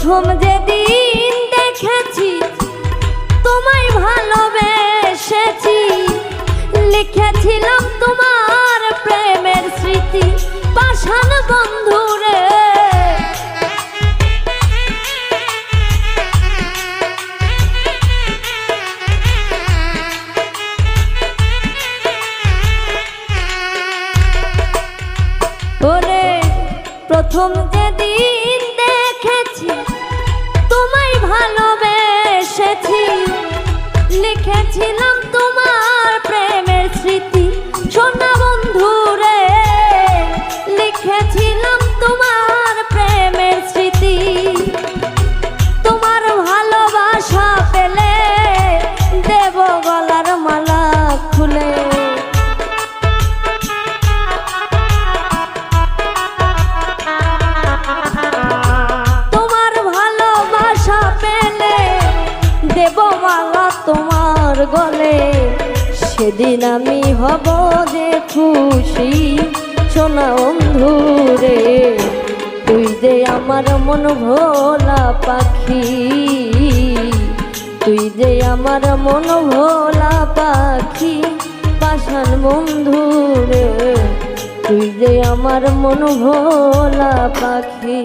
প্রথম যেদিন দেখেছি তোমায় ভালোবেসেছি, লিখেছিলাম তোমার প্রেমের স্মৃতি পাষাণ বন্ধুরে। ওরে প্রথম যেদিন দেখেছি তোমায় ভালোবেসেছি, লিখেছিলাম তোমার প্রেমের স্মৃতি সোনা বন্ধুরে, লিখেছিলাম তোমার প্রেমের স্মৃতি। তোমার ভালোবাসা পেলে দেব গলার মালা খুলে, দেব মালা তোমার গলে। সেদিন আমি হব যে খুশি সোনা বন্ধুরে, তুই যে আমার মন ভোলা পাখি, তুই যে আমার মন ভোলা পাখি পাষাণ বন্ধুরে, তুই যে আমার মন ভোলা পাখি।